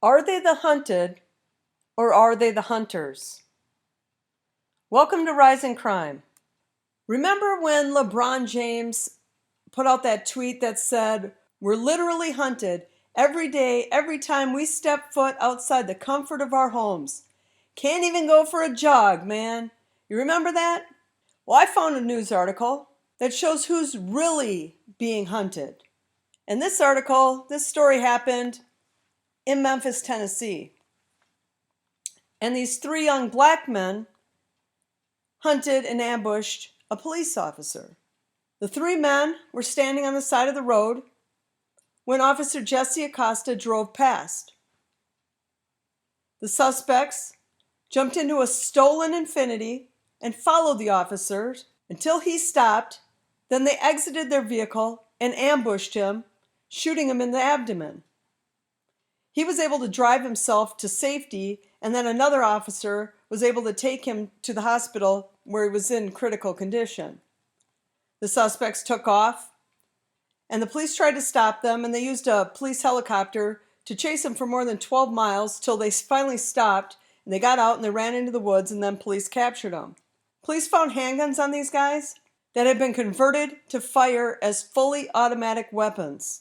Are they the hunted, or are they the hunters? Welcome to Rising Crime. Remember when LeBron James put out that tweet that said, "We're literally hunted every day, every time we step foot outside the comfort of our homes. Can't even go for a jog, man." You remember that? Well, I found a news article that shows who's really being hunted. And this story happened in Memphis, Tennessee. And these three young black men hunted and ambushed a police officer. The three men were standing on the side of the road when Officer Jesse Acosta drove past. The suspects jumped into a stolen Infiniti and followed the officers until he stopped. Then they exited their vehicle and ambushed him, shooting him in the abdomen. He was able to drive himself to safety, and then another officer was able to take him to the hospital where he was in critical condition. The suspects took off, and the police tried to stop them, and they used a police helicopter to chase them for more than 12 miles till they finally stopped, and they got out and they ran into the woods, and then police captured them. Police found handguns on these guys that had been converted to fire as fully automatic weapons.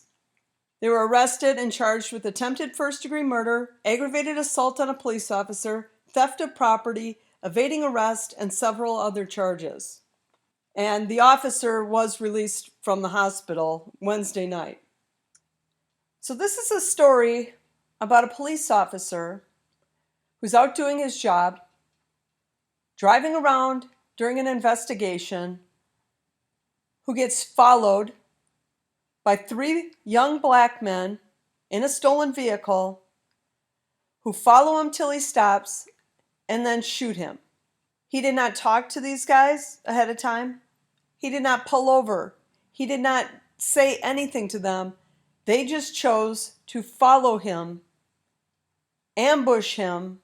They were arrested and charged with attempted first-degree murder, aggravated assault on a police officer, theft of property, evading arrest, and several other charges. And the officer was released from the hospital Wednesday night. So this is a story about a police officer who's out doing his job, driving around during an investigation, who gets followed by three young black men in a stolen vehicle who follow him till he stops and then shoot him. He did not talk to these guys ahead of time. He did not pull over. He did not say anything to them. They just chose to follow him, ambush him,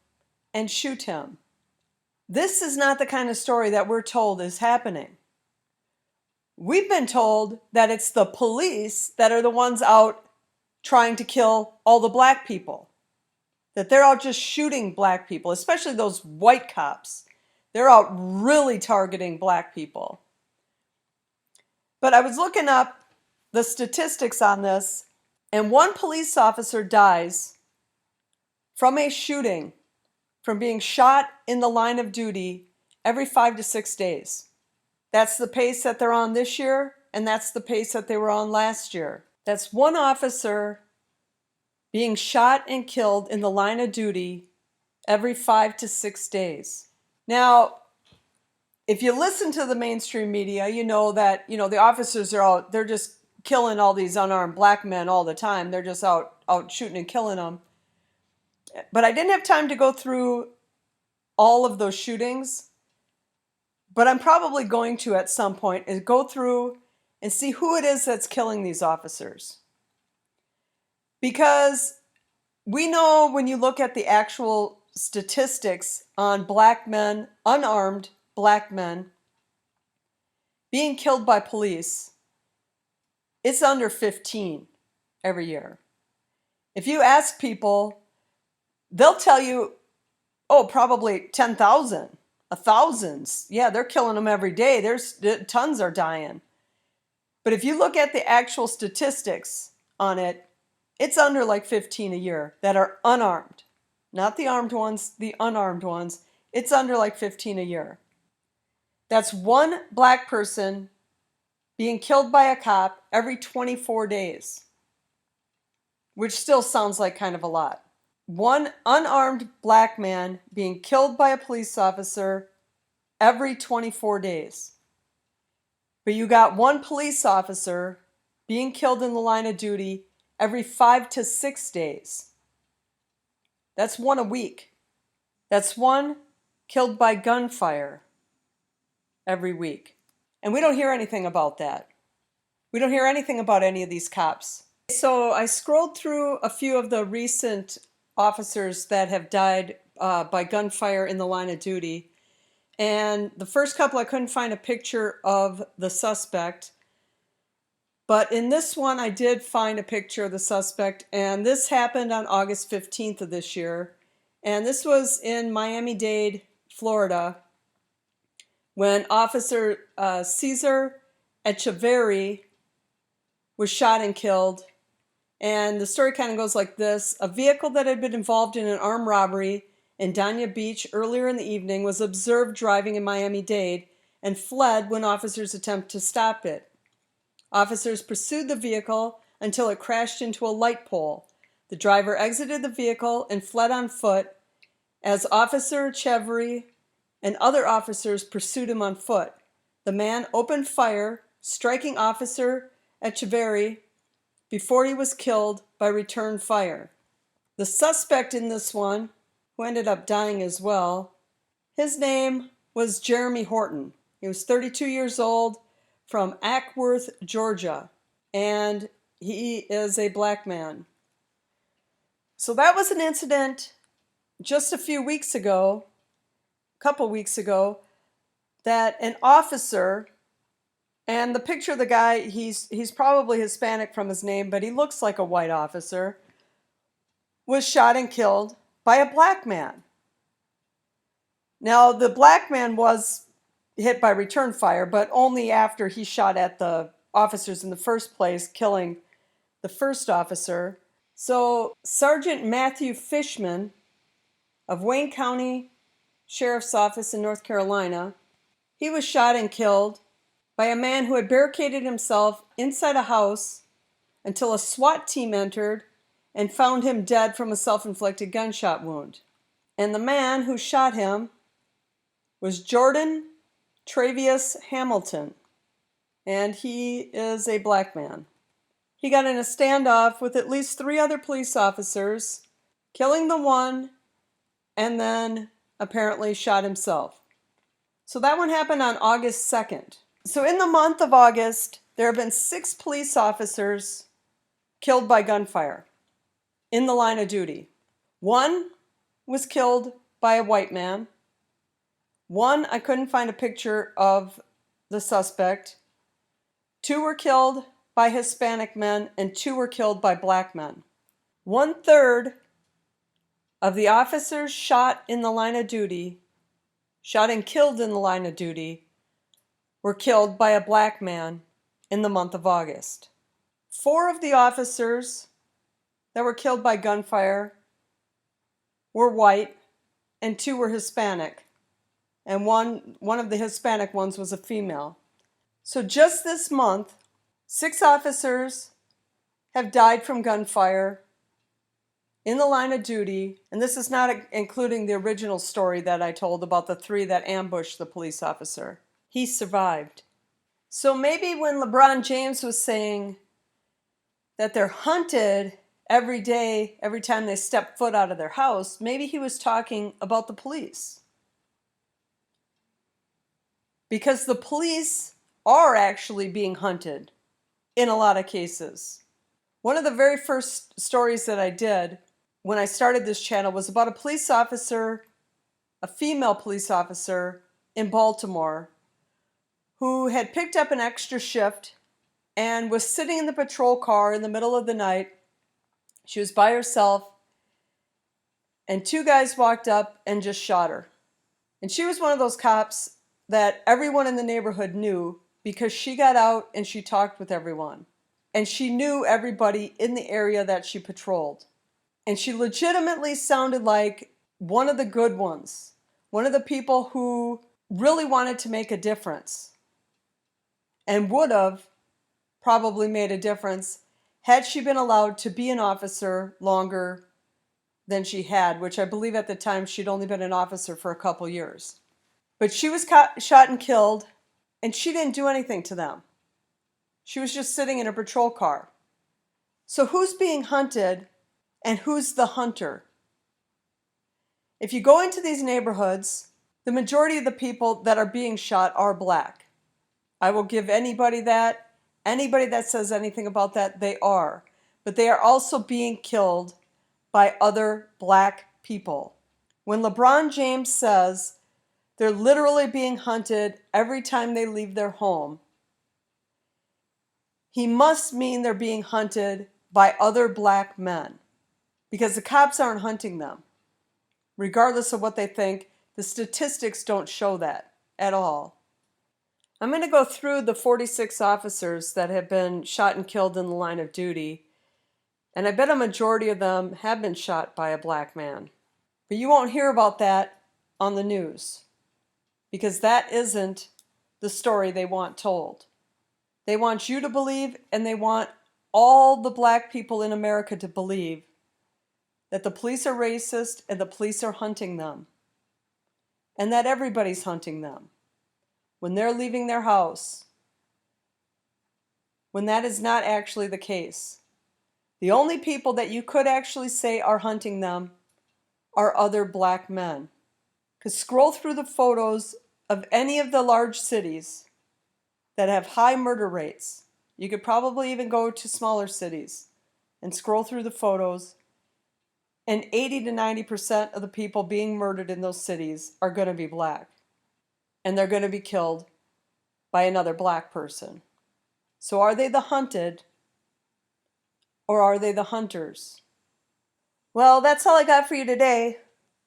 and shoot him. This is not the kind of story that we're told is happening. We've been told that it's the police that are the ones out trying to kill all the black people. That they're out just shooting black people, especially those white cops. They're out really targeting black people. But I was looking up the statistics on this, and one police officer dies from a shooting, from being shot in the line of duty every 5 to 6 days. That's the pace that they're on this year, and that's the pace that they were on last year. That's one officer being shot and killed in the line of duty every 5 to 6 days. Now, if you listen to the mainstream media, you know that, the officers are out, they're just killing all these unarmed black men all the time. They're just out shooting and killing them. But I didn't have time to go through all of those shootings. But I'm probably going to at some point is go through and see who it is that's killing these officers. Because we know when you look at the actual statistics on black men, unarmed black men, being killed by police, it's under 15 every year. If you ask people, they'll tell you, probably 10,000. Thousands. Yeah, they're killing them every day. There's tons are dying. But if you look at the actual statistics on it, it's under like 15 a year that are unarmed. Not the armed ones, the unarmed ones. It's under like 15 a year. That's one black person being killed by a cop every 24 days, which still sounds like kind of a lot. One unarmed black man being killed by a police officer every 24 days. But you got one police officer being killed in the line of duty every 5 to 6 days. That's one a week. That's one killed by gunfire every week. And we don't hear anything about that. We don't hear anything about any of these cops. So I scrolled through a few of the recent officers that have died by gunfire in the line of duty. And the first couple, I couldn't find a picture of the suspect. But in this one, I did find a picture of the suspect, and this happened on August 15th of this year. And this was in Miami-Dade, Florida, when Officer Cesar Echaverry was shot and killed. And the story kind of goes like this. A vehicle that had been involved in an armed robbery in Dania Beach earlier in the evening was observed driving in Miami-Dade and fled when officers attempted to stop it. Officers pursued the vehicle until it crashed into a light pole. The driver exited the vehicle and fled on foot as Officer Echaverry and other officers pursued him on foot. The man opened fire, striking Officer Echaverry before he was killed by return fire. The suspect in this one, who ended up dying as well, his name was Jeremy Horton. He was 32 years old, from Acworth, Georgia, and he is a black man. So that was an incident just a couple weeks ago, that an officer, and the picture of the guy, he's probably Hispanic from his name, but he looks like a white officer, was shot and killed by a black man. Now, the black man was hit by return fire, but only after he shot at the officers in the first place, killing the first officer. So Sergeant Matthew Fishman of Wayne County Sheriff's Office in North Carolina, he was shot and killed by a man who had barricaded himself inside a house until a SWAT team entered and found him dead from a self-inflicted gunshot wound. And the man who shot him was Jordan Travius Hamilton, and he is a black man. He got in a standoff with at least 3 other police officers, killing the one, and then apparently shot himself. So that one happened on August 2nd. So in the month of August, there have been 6 police officers killed by gunfire in the line of duty. 1 was killed by a white man. 1, I couldn't find a picture of the suspect. 2 were killed by Hispanic men, and 2 were killed by black men. 1/3 of the officers shot in the line of duty, shot and killed in the line of duty, were killed by a black man in the month of August. 4 of the officers that were killed by gunfire were white, and 2 were Hispanic. And one of the Hispanic ones was a female. So just this month, 6 officers have died from gunfire in the line of duty, and this is not including the original story that I told about the 3 that ambushed the police officer. He survived. So maybe when LeBron James was saying that they're hunted every day, every time they step foot out of their house, maybe he was talking about the police. Because the police are actually being hunted in a lot of cases. One of the very first stories that I did when I started this channel was about a police officer, a female police officer in Baltimore, who had picked up an extra shift and was sitting in the patrol car in the middle of the night. She was by herself, and 2 guys walked up and just shot her. And she was one of those cops that everyone in the neighborhood knew because she got out and she talked with everyone. And she knew everybody in the area that she patrolled. And she legitimately sounded like one of the good ones, one of the people who really wanted to make a difference and would have probably made a difference had she been allowed to be an officer longer than she had, which I believe at the time she'd only been an officer for a couple years. But she was shot and killed, and she didn't do anything to them. She was just sitting in a patrol car. So who's being hunted and who's the hunter? If you go into these neighborhoods, the majority of the people that are being shot are black. I will give anybody that. Anybody that says anything about that, they are. But they are also being killed by other black people. When LeBron James says they're literally being hunted every time they leave their home, he must mean they're being hunted by other black men, because the cops aren't hunting them. Regardless of what they think, the statistics don't show that at all. I'm going to go through the 46 officers that have been shot and killed in the line of duty, and I bet a majority of them have been shot by a black man. But you won't hear about that on the news, because that isn't the story they want told. They want you to believe, and they want all the black people in America to believe, that the police are racist and the police are hunting them, and that everybody's hunting them when they're leaving their house, when that is not actually the case. The only people that you could actually say are hunting them are other black men. Because scroll through the photos of any of the large cities that have high murder rates. You could probably even go to smaller cities and scroll through the photos, and 80 to 90% of the people being murdered in those cities are going to be black. And they're going to be killed by another black person. So are they the hunted, or are they the hunters? Well, that's all I got for you today.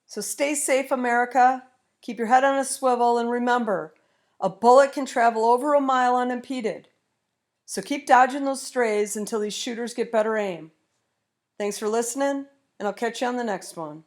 So stay safe, America. Keep your head on a swivel, and remember, a bullet can travel over a mile unimpeded. So keep dodging those strays until these shooters get better aim. Thanks for listening, and I'll catch you on the next one.